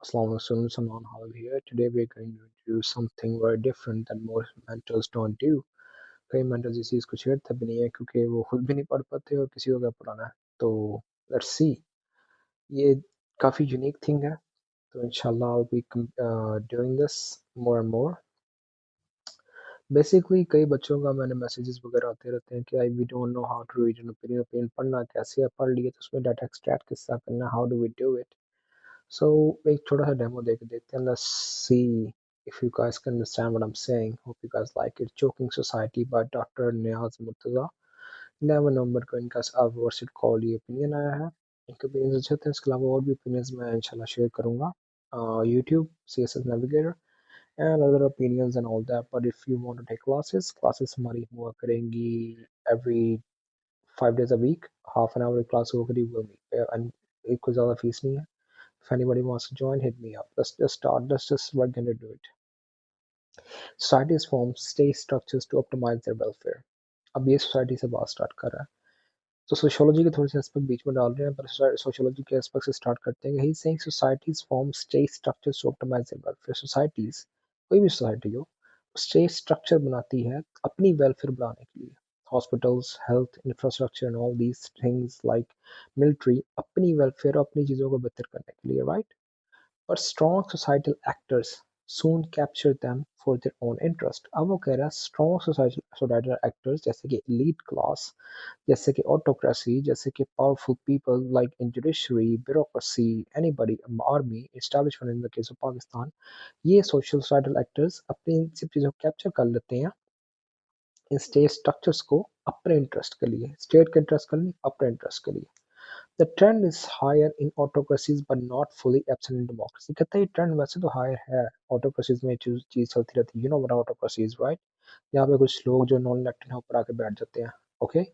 Assalamualaikum, Salman Hal here. Today we're going to do something very different that most mentors don't do. कई mentors इस चीज़ को छेड़ते भी नहीं है क्योंकि वो खुद भी नहीं पढ़ पाते और किसी को क्या पढ़ाना है तो लेट्स सी ये काफ़ी यूनिक थिंग है तो इंशाल्लाह I'll be doing this more and more. Basically कई बच्चों का मैंने मैसेजेस वगैरह आते रहते हैं कि I we don't know how to read an opinion पढ़ना कैसे है पढ़ लिए तो उसमें डाटा एक्सट्रैक्ट किस तरह करना how do we do it. So एक छोटा सा डेमो देख देखते हैं. Let's see if you guys can understand what I'm saying. Hope you guys like it. Choking Society by Dr. Niaz Murtaza. 11 नवंबर को इनका वर्सेट कॉल ये ओपिनियन आया है. इनके ओपिनियन अच्छे थे. इसके अलावा और भी ओपिनियंस मैं इंशाल्लाह शेयर करूंगा. YouTube, CSS Navigator and other opinions and all that. But if you want to take classes हमारी हुआ करेंगी every 5 days a week. Half an hour class होगी will meet. And कोई ज़्यादा फीस नहीं है. If anybody wants to join, hit me up. Let's just start. Let's just we're gonna do it. Societies form state structures to optimize their welfare. अब ये society से बात start कर रहा है तो सोशियोलॉजी के थोड़े से एस्पेक्ट बीच में डाल रहे हैं पर सोशियोलॉजी के एस्पेक्ट से स्टार्ट करते हैं. He saying societies form state structures to optimise their welfare. Societies कोई भी सोसाइटी हो स्टेट स्ट्रक्चर बनाती है अपनी वेलफेयर बनाने के लिए. Hospitals health infrastructure and all these things like military अपनी वेलफेयर अपनी चीज़ों को बेहतर करने के लिए right. But strong societal actors soon capture them for their own interest. अब वो कह रहा है strong societal actors जैसे कि elite class, जैसे कि autocracy, जैसे कि powerful people like in judiciary, bureaucracy, anybody, army, establishment in the case of Pakistan, ये social societal actors अपनी इन सब चीज़ों को कैप्चर कर लेते हैं इन स्टेट स्ट्रक्चर्स को अपने इंटरेस्ट के लिए. स्टेट के इंटरेस्ट के लिए अपने इंटरेस्ट के लिए. The trend is higher in autocracies but not fully absent in democracy. कहते हैं ये ट्रेंड वैसे तो हायर है ऑटोक्रेसीज में चीज चलती रहती है. You know what autocracy is right. यहाँ पे कुछ लोग जो नॉन इलेक्टेड हैं ऊपर आके बैठ जाते हैं. ओके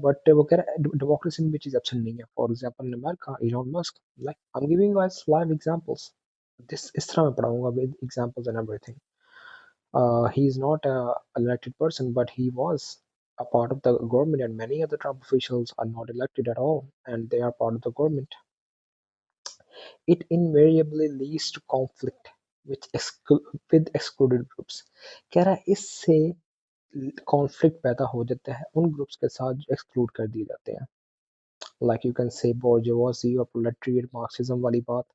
बट वो कह रहे हैं डेमोक्रेसी में भी चीज एब्सेंट नहीं है. For example in America Elon Musk like I am giving guys live examples. This इस तरह मैं पढ़ाऊंगा with examples and everything. He is not a elected person, but he was a part of the government, and many other Trump officials are not elected at all, and they are part of the government. It invariably leads to conflict with excluded groups. कह रहा है इससे conflict पैदा हो जाता है उन groups के साथ जो एक्सक्लूड कर दिए जाते हैं. Like you can say bourgeoisie or proletariat Marxism वाली बात.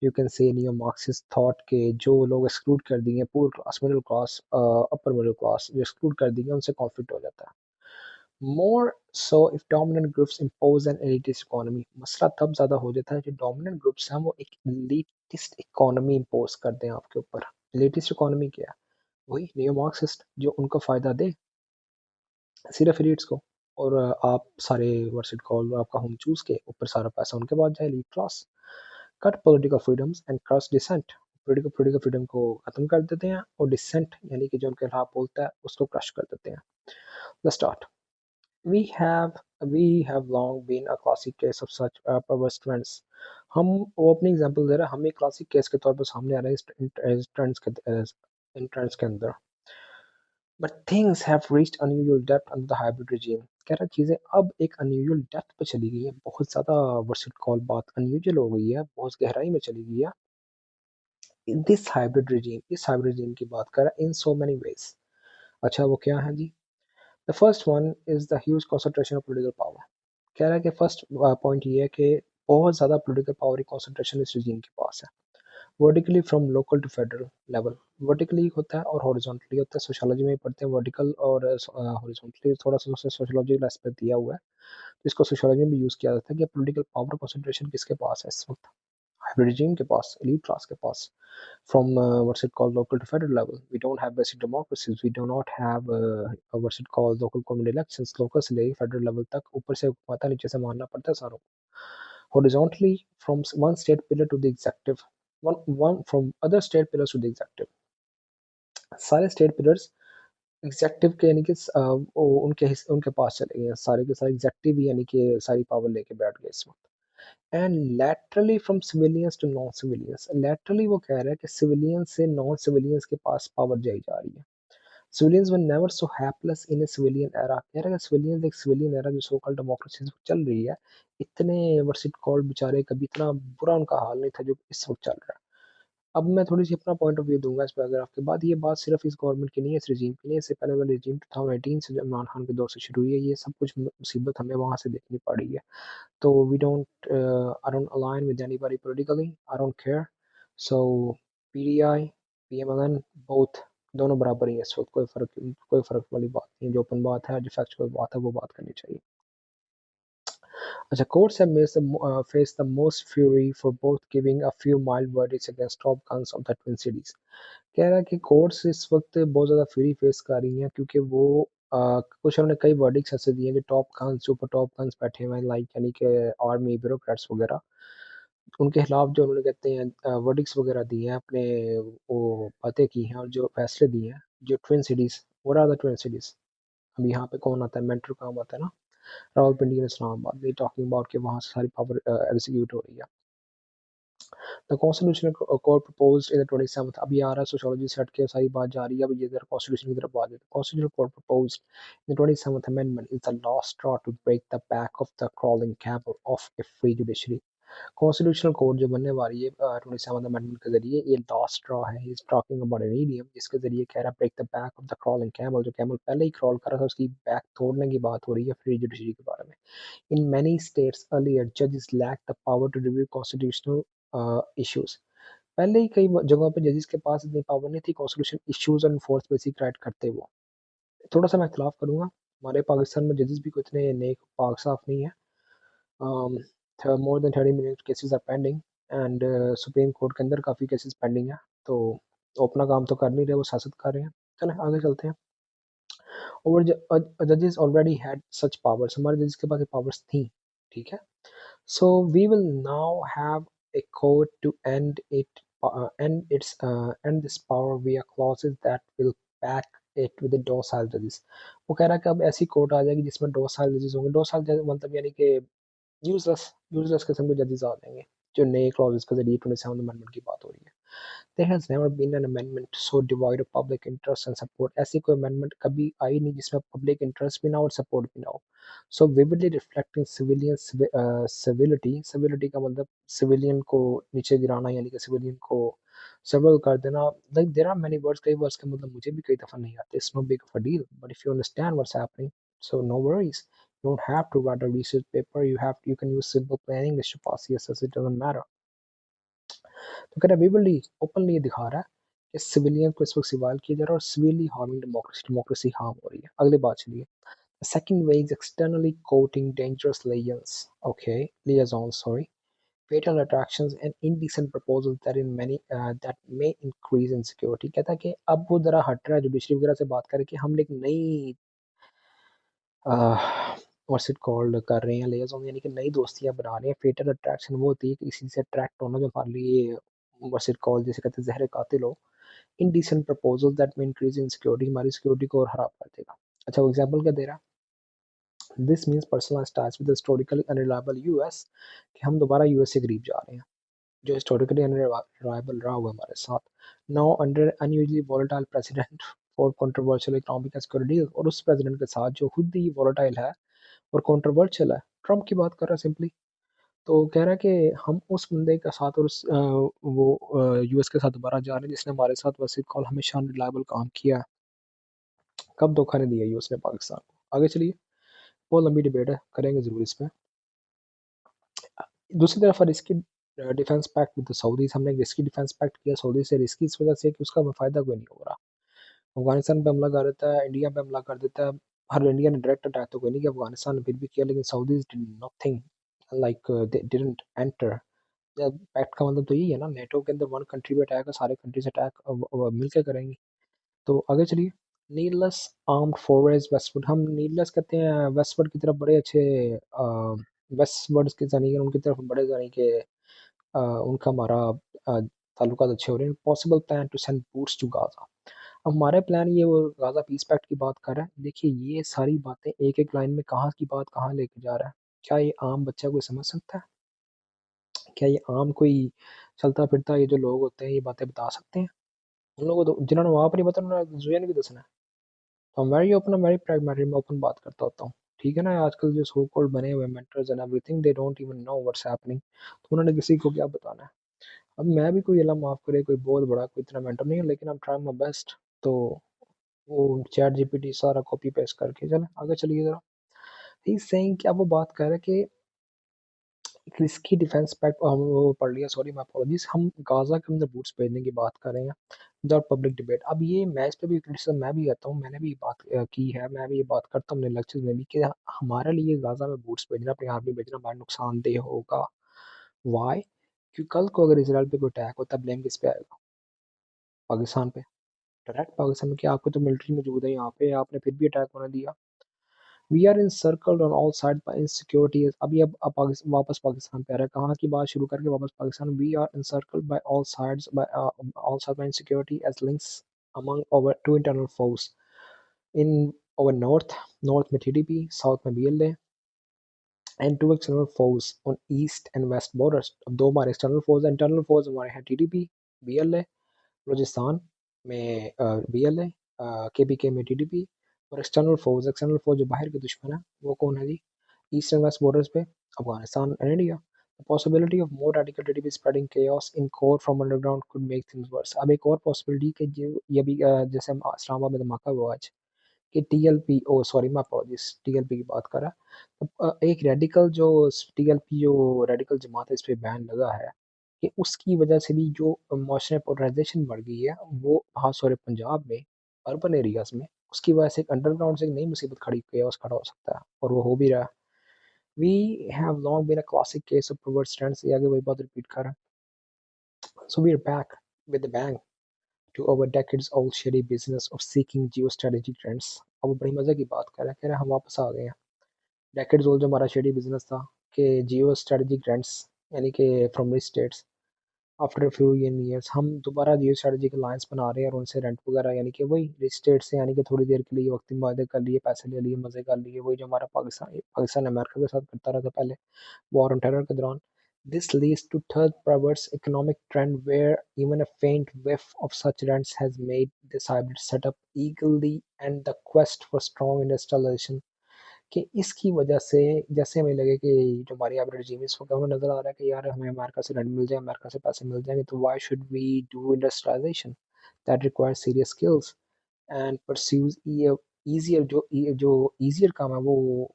You can say neo Marxist thought के जो लोग एक्सक्लूड कर दिए poor class middle class upper middle class जो एक्सक्लूड कर दिए उनसे कॉन्फ्लिक्ट हो जाता है. More so if dominant groups impose an elitist economy. मसला तब ज़्यादा हो जाता है जो dominant groups हैं वो एक elitist economy impose कर दें आपके ऊपर. elitist economy क्या है? वही neo Marxist जो उनको फ़ायदा दे सिर्फ एलिट्स को और आप सारे व्हाट्स इट कॉल्ड आपका होम चूज के ऊपर सारा पैसा उनके पास जाए. Elite class cut political freedoms and crush dissent. Political freedom को खत्म कर देते हैं और डिसेंट यानी कि जो उनके खिलाफ बोलता है उसको क्रश कर देते हैं. Let's start. we have we have long been a classic case of such perverse trends. हम वो अपनी एग्जांपल दे रहे हैं. हम एक क्लासिक केस के तौर पर सामने आ रहे हैं इस ट्रेंड्स के इन ट्रेंड्स के अंदर. But things have reached unusual depth under the hybrid regime. कह रहा है चीज़ें अब एक unusual depth पे चली गई है. बहुत ज़्यादा वर्सेट कॉल बात unusual हो गई है. बहुत गहराई में चली गई है. In this hybrid regime, इस hybrid regime की बात कर रहा है in so many ways. अच्छा वो क्या है जी? The first one is the huge concentration of political power. कह रहा है कि फर्स्ट पॉइंट ये है कि बहुत ज़्यादा पॉलिटिकल पावर की concentration इस regime के पास है. Vertically from local to federal level. Vertically होता है और हॉरिजॉन्टली होता है. सोशियोलॉजी में ही पढ़ते हैं वर्टिकल और हॉरिजॉन्टली. थोड़ा सा उससे सोशियोलॉजिकल एस्पेक्ट दिया हुआ है तो इसको सोशियोलॉजी में भी यूज़ किया जाता है कि पॉलिटिकल पावर कंसंट्रेशन किसके पास है इस वक्त. हाइब्रिड regime के पास elite क्लास के पास. From what's it called local to federal level, we don't have basic democracies. We do not have what's it called local community elections. local से लेके federal level तक ऊपर से हुकूमत नीचे से मानना पड़ता है सारों को. Horizontally from one state pillar to the executive, one from other state pillars to the executive. सारे स्टेट पिलर्स एग्जेक्टिव के यानी कि उनके पास चले गए सारे के सारे. एग्जेक्टिव ही यानी कि सारी पावर लेके बैठ गए इस वक्त. And laterally from civilians to non civilians. Laterally वो कह रहा है कि सिविलियंस से नॉन सिविलियंस के पास पावर जाई जा रही है. Civilians were never so hapless in a civilian era. कह रहा है सिविलियंस एक सिविलियन एरा जो सो कॉल्ड डेमोक्रेसी चल रही है, इतने वर्सिट कॉल्ड बेचारे कभी इतना बुरा उनका हाल नहीं था जो इस वक्त चल रहा है। अब मैं थोड़ी सी अपना पॉइंट ऑफ व्यू दूंगा इस पैराग्राफ के बाद। ये बात सिर्फ इस गवर्नमेंट की नहीं है, इस रिजीम की नहीं है, इससे पहले वाले रिजीम 2018 से जब इमरान खान के दौर से शुरू हुई है, ये सब कुछ मुसीबत हमें वहां से देखनी पड़ी है। तो we don't I don't align with anybody politically, I don't care. So PTI, PMLN, both, दोनों बराबर ही है इस वक्त, कोई फर्क वाली बात नहीं है। जो ओपन बात है, जो फैक्चुअल बात है, वो बात करनी चाहिए। अच्छा, courts have faced the most fury for both giving a few mild verdicts against top guns of the Twin Cities। कह रहा है कि कोर्ट्स इस वक्त बहुत ज़्यादा फ्यूरी फेस कर रही हैं क्योंकि वो कुछ उन्होंने कई वर्डिक्स ऐसे दिए हैं जो top guns, super top guns बैठे हुए हैं, लाइक यानी कि आर्मी ब्यूरोक्रेट्स वगैरह, उनके खिलाफ जो उन्होंने कहते हैं वर्डिक्स वगैरह दिए हैं, अपने वो बातें की हैं और जो फैसले दिए हैं। जो twin cities, what are the twin cities? अब यहाँ पे कौन आता है? मेंटर काम आता है ना, रावलपिंडी और इस्लामाबाद। वी टॉकिंग अबाउट कि वहाँ से सारी पावर एग्जीक्यूट हो रही है। The constitutional court proposed in the 27th, अब ये आ रहा है सोशियोलॉजी से हट के सारी बात जा रही है, अब ये इधर कॉन्स्टिट्यूशन की तरफ आ जाए। Constitutional court proposed in the 27th amendment is the last straw to break the back of the crawling camel of a free judiciary। Constitutional court जो बनने वाली है 27th अमेंडमेंट के जरिए, ये लास्ट स्ट्रॉ है। He is talking about an idiom जिसके जरिए कह रहा है break the back of the crawling camel, जो कैमल पहले ही क्रॉल कर रहा था उसकी बैक तोड़ने की बात हो रही है फ्री जुडिशरी के बारे में। इन मैनी स्टेट्स अर्लियर जजेस lack the power to review constitutional issues. पहले ही कई जगहों पे जजेस के पास इतनी पावर नहीं थी कॉन्स्टिट्यूशन इश्यूज और फोर्स बेसिक राइट करते। वो थोड़ा सा मैं इख्तलाफ करूंगा, हमारे पाकिस्तान में जजेस भी कोई इतने नेक पाक साफ नहीं है। More than 30 million cases are pending and Supreme Court के अंदर काफ़ी केसेस पेंडिंग है। तो वो अपना काम तो कर नहीं रहे, वो सियासत कर रहे हैं। चलें आगे चलते हैं। और जजेस ऑलरेडी हैड सच पावर्स, हमारे जजेस के पास पावर्स थी, ठीक है। So we will now have a court to end this power via clauses that will back it with the docile judges। वो कह रहा है कि अब ऐसी कोर्ट आ जाएगी जिसमें docile judges होंगे। docile judges मतलब यानी कि यूजलेस किस्म के जजेस आ जाएंगे जो नए क्लॉजेस के जरिए 27 अमेंडमेंट की बात हो रही है। There has never been an amendment so devoid of public interest and support। ऐसी कोई अमेंडमेंट कभी आई नहीं जिसमें पब्लिक इंटरेस्ट भी ना हो और सपोर्ट भी ना हो। So vividly reflecting civilian civility, civility का मतलब सिविलियन को नीचे गिराना यानी कि सिविलियन को सर्वल कर देना। Like there are many words, कई वर्ड्स के मतलब मुझे भी कई दफा नहीं आते। It's no big of a deal, but if you understand what's happening, so no worries, you don't have to write a research paper, you can use simple plain English to pass CSS, it doesn't matter। तो कह रहा है विवरली openly ये दिखा रहा है कि civilian को इस वक्त सवाल किया जा रहा है और सिविली हार्मिंग डेमोक्रेसी, डेमोक्रेसी हार्म हो रही है। अगली बात चलिए। Second way is externally coating dangerous layers, okay, liaisons, sorry, fatal attractions and indecent proposals that in many that may increase insecurity। कहता है कि अब वो जरा हट रहा है जुडिशरी वगैरह से बात करके, हम एक नई व्हाट्स इट कॉल्ड कर रहे हैं लियाज़ोन, यानी कि नई दोस्तियां बना रहे हैं। फेटल अट्रैक्शन वो होती है कि किसी से अट्रैक्ट होना जो हमारे लिए व्हाट्स इट कॉल्ड जिसे कहते हैं जहर कातिल हो। इनडिसेंट प्रपोजल दैट में इंक्रीज इन सिक्योरिटी, हमारी सिक्योरिटी को और खराब कर देगा। अच्छा, वो एग्जांपल क्या दे रहा है? This means personalised ties with historically unreliable US, कि हम दोबारा यूएस से करीब जा रहे हैं जो हिस्टोरिकली अनरिलायबल रहा हुआ हमारे साथ। Now under unusually volatile president for controversial economic and security, और उस प्रेसिडेंट के साथ जो खुद ही वोलेटाइल है और कंट्रोवर्शियल है, ट्रम्प की बात कर रहा है सिंपली। तो कह रहा है कि हम उस बंदे के साथ और उस वो यूएस के साथ दोबारा जा रहे हैं जिसने हमारे साथ वैसे कॉल हमेशा रिलायबल काम किया है। कब धोखा नहीं दिया यूएस ने पाकिस्तान को। आगे चलिए, बहुत लंबी डिबेट है, करेंगे जरूर इस पे। दूसरी तरफ risky defence pact with Saudis, हमने एक रिस्की डिफेंस पैक्ट किया सऊदी से, रिस्की इस वजह से कि उसका फायदा कोई नहीं हो रहा। अफगानिस्तान पे हमला कर देता है, इंडिया पे हमला कर देता है। हर इंडिया ने डायरेक्ट अटैक तो कोई नहीं किया, अफगानिस्तान ने फिर भी किया, लेकिन Saudis did nothing, like they didn't enter. Pact का मतलब तो यही है ना, नेटो के अंदर वन कंट्री पे अटैक है, सारे कंट्रीज अटैक मिलकर करेंगी। तो आगे चलिए। नीडलेस आर्म्ड फोरेज वेस्टवर्ड, हम नीडलेस कहते हैं वेस्टवर्ड की तरफ बड़े अच्छे वेस्टवर्ड के जानी उनकी तरफ बड़े जानी के उनका हमारा ताल्लुकात अच्छे हो रहे हैं। Possible plan to send boots to Gaza, अब हमारे प्लान ये वो गाजा पीस पैक्ट की बात कर रहा है। देखिए ये सारी बातें एक एक लाइन में कहाँ की बात कहाँ लेके जा रहा है। क्या ये आम बच्चा कोई समझ सकता है? क्या ये आम कोई चलता फिरता ये जो लोग होते हैं ये बातें बता सकते हैं? उन लोगों को तो जिन्होंने वहां पर नहीं बता उन्होंने जुए भी दसना है। वेरी ओपन, वेरी pragmatic, मैं ओपन बात करता होता हूँ। ठीक है ना, आजकल जो सो कॉल्ड बने हुए mentors and everything, they don't even know what's happening. तो उन्होंने किसी को क्या बताना है। अब मैं भी कोई, अल्लाह माफ करे, कोई बहुत बड़ा कोई इतना मेंटर नहीं है, लेकिन I am trying my best. तो वो चैट जीपीटी सारा कॉपी पेस्ट करके चले आगे चलिए जरा। ही सेइंग, क्या वो बात कर रहे हैं कि एक रिस्की डिफेंस पैक्ट, हम वो पढ़ लिया, सॉरी मैं अपोलॉजीज, हम गाजा के अंदर बूट्स भेजने की बात कर रहे हैं विदाउट पब्लिक डिबेट। अब ये मैं इस पे भी क्रिटिसिज्म मैं भी आता हूँ, मैंने भी बात की है, मैं भी ये बात करता हूँ अपने लेक्चर्स में भी कि हमारे लिए गाजा में बूट्स भेजना, अपनी आर्मी भेजना हमारा नुकसानदेह होगा। वाई? क्योंकि कल को अगर इसराइल पे कोई अटैक होता है, ब्लेम किस पे आएगा? पाकिस्तान पे। डायरेक्ट पाकिस्तान में, कि आपको तो मिलिट्री मौजूद है यहाँ पे, आपने फिर भी अटैक होने दिया। We are encircled on all sides by insecurity। अभी अब वापस पाकिस्तान पे आ रहा है, कहाँ की बात शुरू करके वापस Pakistan. We are encircled by all sides by insecurity as links among our two internal foes in our north में TDP, साउथ में BLA, and two external force on east and west borders. अब दो हमारे एक्सटर्नल फोर्स, इंटरनल फोर्स हमारे हैं TDP, BLA, Balochistan में BLA, KPK में TDP, और एक्सटर्नल फोर्स जो बाहर के दुश्मन है वो कौन है जी? ईस्ट एंड वेस्ट बॉर्डर्स पे Afghanistan and India. The possibility of more radical TTP spreading chaos in core from underground could make things worse। अब एक और पॉसिबिलिटी कि जो ये भी जैसे हम इस्लामाबाद में धमाका हुआ आज, कि TLP, ओ सॉरी मैं अपोलॉजिस, TLP की बात कर रहा। एक रेडिकल जो TLP जो रेडिकल जमात है, इस पे बैन लगा है, कि उसकी वजह से भी जो माशरे पोलराइजेशन बढ़ गई है वो, हाँ सॉरी, पंजाब में अर्बन एरियाज में, उसकी वजह से एक अंडरग्राउंड से एक नई मुसीबत खड़ा हो सकता है, और वो हो भी रहा है। We have long been a classic case of pervert stands, ये आगे वही बात रिपीट कर रहा है। So we are back with the bang to our decades old shady business of seeking geostrategic trends। अब वो बड़ी मजे की बात कर रहा है, कह रहा है हम वापस आ गए हैं डेकेड्स ओल्ड जो हमारा शेडी बिजनेस था, कि जियो स्ट्रेटेजिक ग्रांट्स, यानी कि from rich states, after few years हम दोबारा जियो स्ट्रेटेजिक अलायंस बना रहे हैं, और उनसे रेंट वगैरह, यानी कि वही रिच स्टेट से, यानी कि थोड़ी देर के लिए वक्ती मुआहदे कर लिए, पैसे ले लिए, मजे कर लिए, वही जो हमारा पाकिस्तान अमेरिका के साथ करता रहा था पहले वॉर ऑन टेरर के दौरान। This leads to third perverse economic trend where even a faint whiff of such rents has made this hybrid setup eagerly and the quest for strong industrialization, कि इसकी वजह से जैसे हमें लगे कि जो हमारी हाइब्रिड regime है, इस वक्त हमें नजर आ रहा है कि यार हमें अमेरिका से रेंट मिल जाए, अमेरिका से पैसे मिल जाएंगे, तो why should we do industrialization that requires serious skills and pursues easier, जो easier काम है वो,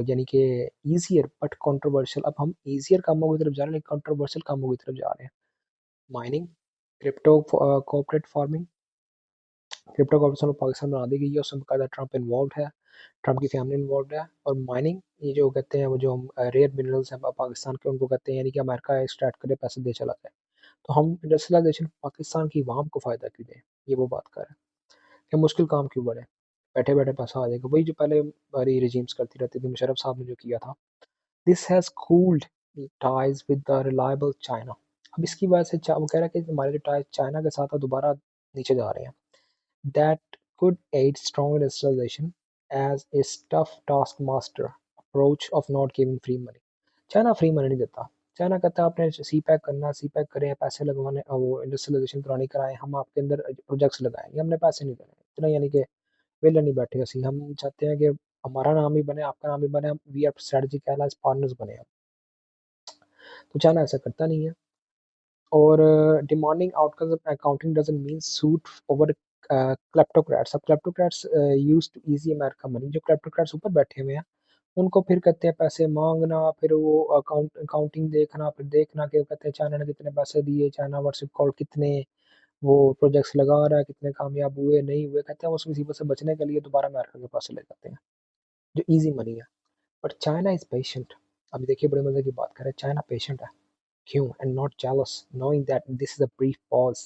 यानी कि easier but controversial। अब हम easier कामों की तरफ जा रहे हैं, लेकिन controversial कामों की तरफ जा रहे हैं। Mining, crypto, corporate farming, crypto corporation Pakistan बना दी गई है, उसमें बकायदा ट्रंप इन्वॉल्व है, ट्रंप की फैमिली इन्वॉल्व है। और माइनिंग, ये जो कहते हैं वो जो रेयर मिनरल्स हैं पाकिस्तान के, उनको कहते हैं, यानी कि अमेरिका एक्सट्रैक्ट करे, पैसे दे चला जाए। तो हम इंडस्ट्रियलाइजेशन पाकिस्तान की आवाम को फ़ायदा क्यों दें, ये वो बात कर रहे हैं, कि मुश्किल काम क्यों बढ़े, बैठे बैठे पैसा आ जाएगा, वही जो पहले हमारी रिजीम्स करती रहती थी, मुशर्रफ साहब ने जो किया था। This has cooled ties with the reliable China। अब इसकी वजह से वो कह रहा है कि हमारे जो टाइज चाइना के साथ है दोबारा नीचे जा रहे हैं। That could aid strong industrialization as a tough taskmaster approach of not giving free money। China free money नहीं देता। चाइना कहता है आपने सी पैक करना, सी पैक करें, पैसे लगवाने, वो इंडस्ट्रियलाइजेशन करानी कराएं, हम आपके अंदर प्रोजेक्ट्स लगाएंगे, हमने पैसे नहीं देने इतना, यानी कि वेले नहीं बैठे ऐसे। हम चाहते हैं कि हमारा नाम ही बने, आपका नाम ही बने, हम we are strategic allies partners बने हम। तो चाइना ऐसा करता नहीं है। और demanding outcomes of accounting doesn't mean suit over kleptocrats. अब kleptocrats used to easy America money, जो क्लेप्टोक्रेट्स ऊपर बैठे हुए हैं उनको फिर कहते हैं पैसे मांगना, फिर वो अकाउंटिंग देखना, फिर देखना कि वो कहते हैं चाइना ने कितने पैसे दिए, चाइना व्हाट्सएप कॉल कितने वो प्रोजेक्ट्स लगा रहा है, कितने कामयाब हुए नहीं हुए, कहते हैं उस मुसीबत से बचने के लिए दोबारा अमेरिका के पास चले जाते हैं, जो इजी मनी है। But China is patient. अभी देखिए बड़े मजे की बात करें, चाइना पेशेंट है, क्यों, and not jealous, knowing that this is a brief pause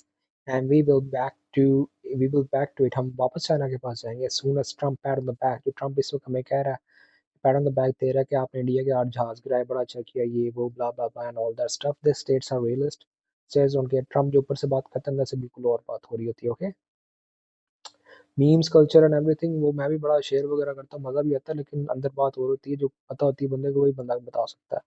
and we will back to it। हम वापस चाइना के पास जाएंगे as soon as Trump pat on the back। जो ट्रम्प इस वक्त हमें कह रहा है, पैट ऑन द बैक दे रहा है कि आपने इंडिया के 8 जहाज गिराए, बड़ा अच्छा किया, ये वो blah blah blah and all that stuff, this states are realist, says उनके। ट्रम्प जो ऊपर से बात करते हैं अंदर से बिल्कुल और बात हो रही होती है। Okay, memes culture and everything, वो मैं भी बड़ा शेयर वगैरह करता हूँ, मजा भी आता है, लेकिन अंदर बात हो रही होती है, जो पता होती है बंदे को वही बंदा बता सकता है।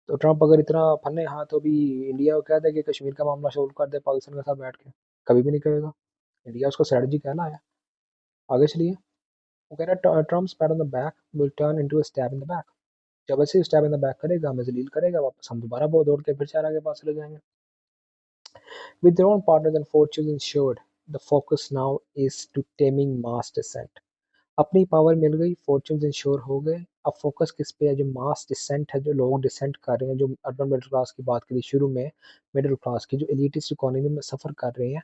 तो ट्रम्प अगर इतना फन्ने हाँ, तो भी इंडिया को कह दे कि कश्मीर का मामला सोल्व कर दे पाकिस्तान के साथ बैठ के, कभी भी नहीं करेगा। इंडिया उसको स्ट्रेटजी कहना है। आगे चलिए। वो कह रहा है Trump's PAT on the back will turn into a stab in the back. जब ऐसे स्टैब इन द बैक करेगा, हमें जलील करेगा, वापस हम दोबारा बहुत दौड़ के फिर चारा के पास चले जाएंगे। With their own partners and fortunes ensured, the focus now is to taming mass dissent. अपनी पावर मिल गई, फॉर्च्यून्स इंश्योर हो गए, अब फोकस किस पे है? जो मास डिसेंट है, जो लोग डिसेंट कर रहे हैं, जो अर्बन मिडिल क्लास की बात करी शुरू में, मिडिल क्लास की जो एलिटिस्ट इकोनॉमी में सफ़र कर रहे हैं,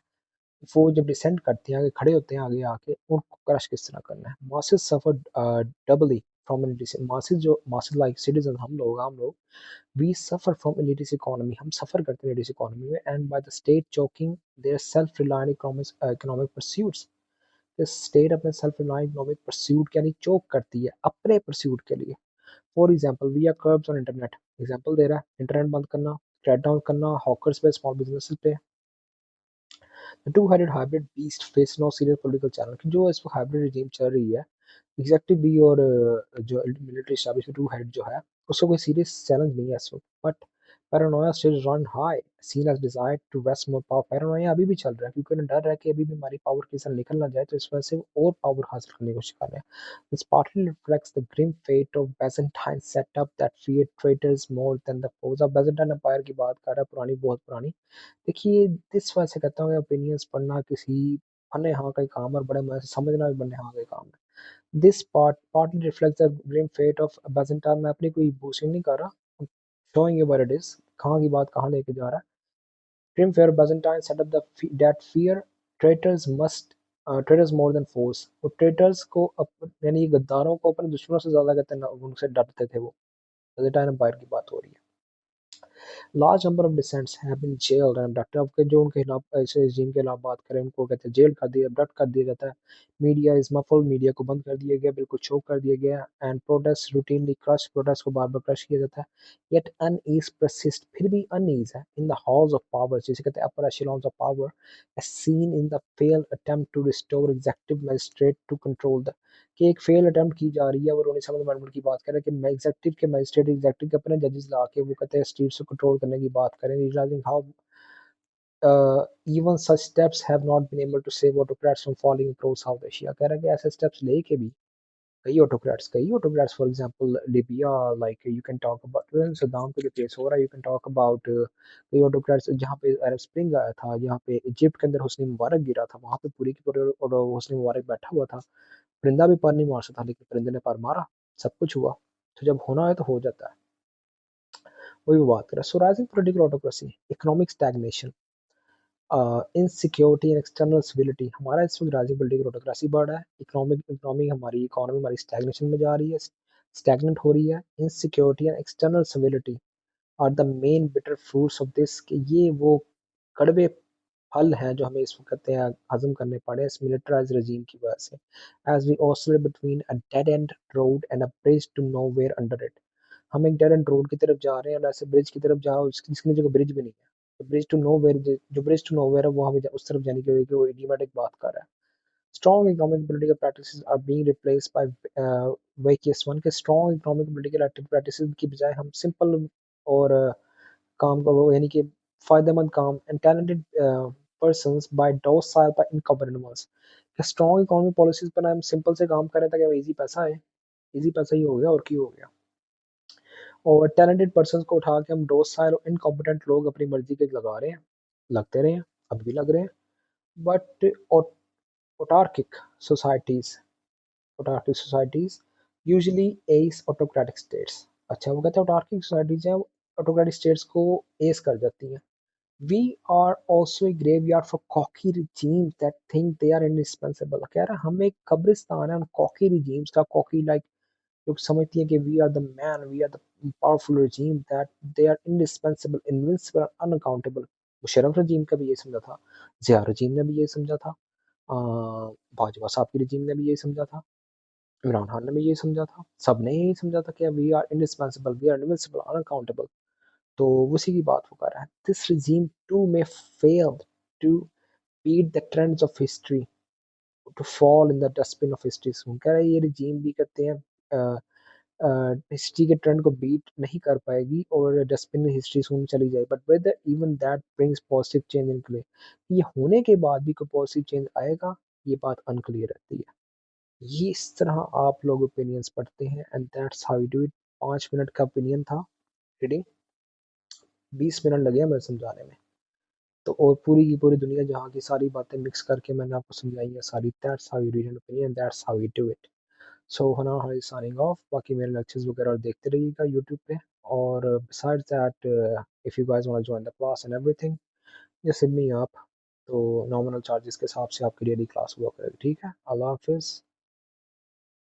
वो जब डिसेंट करते हैं, आगे खड़े होते हैं, आगे आके उनको क्रश किस तरह करना है। Masses suffer doubly from elitist masses, जो मासेस लाइक सिटीजन, हम लोग we suffer from elitist economy, हम सफर करते हैं elitist economy में, and by the state choking their self-reliant economic pursuits। the state अपने self-reliant economic pursuit यानी चोक करती है अपने pursuit के लिए। for example we are curbs on internet, example दे रहा है, इंटरनेट बंद करना, क्रैकडाउन करना हॉकर्स पे, स्मॉल बिजनेसेस पे। the two-headed hybrid beast face no serious political challenge, कि जो इस वक्त हाइब्रिड regime चल रही है, एग्जैक्टिव बी और जो मिलिट्री स्टैब्लिशमेंट टू हेड जो है, उसको कोई सीरियस चैलेंज नहीं है इस वक्त, but paranoia still run high, seen as desire to wrest more power. Paranoia अभी भी चल रहा है क्योंकि उन्हें डर है कि अभी भी हमारी पावर की तरह निकल ना जाए, तो इस वजह से वो और पावर हासिल करने की कोशिश कर रहे हैं। This partly reflects the grim fate of Byzantine setup that feared traitors more than the force. अब बैजेंटाइन एम्पायर की बात कर रहा है, पुरानी, बहुत पुरानी। देखिए, इस वजह से कहता हूँ ओपिनियंस पढ़ना किसी फन हाँ का ही काम है और बड़े मजे से समझना भी बड़े हाँ का ही काम है। This partly reflects the grim fate of Byzantine। मैं अपनी कोई boasting नहीं कर रहा, showing you what it is, कहाँ की बात कहाँ लेके जा रहा है। Grim fate of Byzantine set up that fear traitors must traitors more than foes। वो traitors को यानी गद्दारों को अपने दुश्मनों से ज्यादा कहते हैं, उनसे डरते थे वो। बाइजेंटाइन एम्पायर की बात हो रही है। Large number of dissents have been jailed and abducted। अब के जो उनके खिलाफ ऐसे regime के खिलाफ बात करें, उनको कहते हैं जेल कर दिया, abduct कर दिया जाता है। मीडिया इज मफल्ड, मीडिया को बंद कर दिया गया, बिल्कुल चोक कर दिया गया। And protest routinely crush, protest को बार बार क्रश किया जाता है। येट अनईज परसिस्ट, फिर भी अनईज है in the halls of power, जिसे कहते हैं अपर echelons of power, as seen in the failed attempt to restore executive magistrate to control the। कि एक फेल अटेम्प्ट की जा रही है, और 19 अमेंडमेंट की बात करें कि एग्जेक्टिव के मजिस्ट्रेट, एग्जेक्टिव के अपने जजेस ला के वो कहते हैं स्टेट्स को कंट्रोल करने की बात करें, realising how even such steps have not been able to save autocrats from falling across South Asia। कह रहा है कि ऐसे स्टेप्स लेके भी कई autocrats for example Libya, like you can talk about Saddam पे जो केस हो रहा है, यू कैन टॉक अबाउट कई ऑटोक्रेट्स, जहाँ पे अरब स्प्रिंग आया था, जहाँ पे इजिप्ट के अंदर हुस्नी मुबारक गिरा था, वहाँ पे पूरी की पूरी हुस्नी मुबारक बैठा हुआ था, परिंदा भी पर नहीं मार सकता, लेकिन परिंदे ने पर मारा, सब कुछ हुआ। तो जब होना है तो हो जाता है। वही वो बात करें। So rising political autocracy, economic stagnation, insecurity and external civility. हमारा इस वक्त राइजिंग पॉलिटिकल ऑटोक्रेसी बढ़ रहा है, इकोनॉमी हमारी इकोनॉमी हमारी स्टैग्नेशन में जा रही है, स्टैगनेंट हो रही है। Insecurity and external civility are the main bitter fruits of this, कि ये वो कड़वे फल हैं जो हमें इस वक्त कहते हैं हजम करने पड़े इस मिलिटराइज रजीम की वजह से। As we oscillate between a dead end road and a bridge to nowhere under it. हम एक डेड एंड रोड की तरफ जा रहे हैं और ऐसे ब्रिज की तरफ जाओ जिसके नीचे कोई ब्रिज भी नहीं है। तो ब्रिज टू नो वेयर, जो ब्रिज टू नो वेयर है वो हमें उस तरफ जाने की वजह की वो इडियोमेटिक बात कर रहा है। Strong economic political practices are being replaced by vacuous one, के strong economic political practices की बजाय हम simple और काम का वो यानी कि फायदेमंद काम and talented persons by docile by incompetent ones। कि strong economic policies पर हम सिंपल से काम करें ताकि इजी पैसा आए, इजी पैसा ही हो गया और की हो गया। और टैलेंटेड पर्सन को उठा के हम docile और इनकॉम्पिटेंट लोग अपनी मर्जी के लगा रहे हैं, लगते रहे हैं, अब भी लग रहे हैं। But autarkic societies autarkic societies usually ace autocratic states। अच्छा, वो कहते हैं autarkic societies हैं, autocratic states को ace कर जाती हैं। We are also a graveyard for cocky regimes that think they are indispensable। कह रहा है हम एक कब्रिस्तान है उन cocky regimes का, cocky like जो समझती है कि we are the man, we are the powerful regime, that they are indispensable, invincible and unaccountable। Musharraf रजीम का भी ये समझा था, जिया रजीम ने भी ये समझा था, भाजपा साहब की रजीम ने भी ये समझा था, इमरान खान ने भी ये समझा था, सब ने यही समझा था कि we are indispensable, we are invincible, unaccountable. तो उसी की बात वो कर रहा है। This regime too may fail to beat the trends of history, to fall in the dustbin of history soon। कह रहा है ये regime भी कहते हैं हिस्ट्री के ट्रेंड को बीट नहीं कर पाएगी और डस्टबिन में हिस्ट्री सुन चली जाए, but whether even that brings positive change in play, ये होने के बाद भी कोई पॉजिटिव चेंज आएगा, ये बात अनक्लियर रहती है। ये इस तरह आप लोग ओपिनियंस पढ़ते हैं and that's how you do it. 5 minute का ओपिनियन था रीडिंग, 20 मिनट लगे हैं मुझे समझाने में। तो और पूरी की पूरी दुनिया जहाँ की सारी बातें मिक्स करके मैंने आपको समझाई है सारी। That's how you read an opinion, that's how you do it. So हना हाई साइनिंग ऑफ। बाकी मेरे लेक्चर्स वगैरह देखते रहिएगा यूट्यूब पे। और besides that, if you guys want to join the class and everything, just hit me up। तो nominal charges के हिसाब से आपकी डेली क्लास हुआ करेगी, ठीक है। अल्लाह हाफिज़।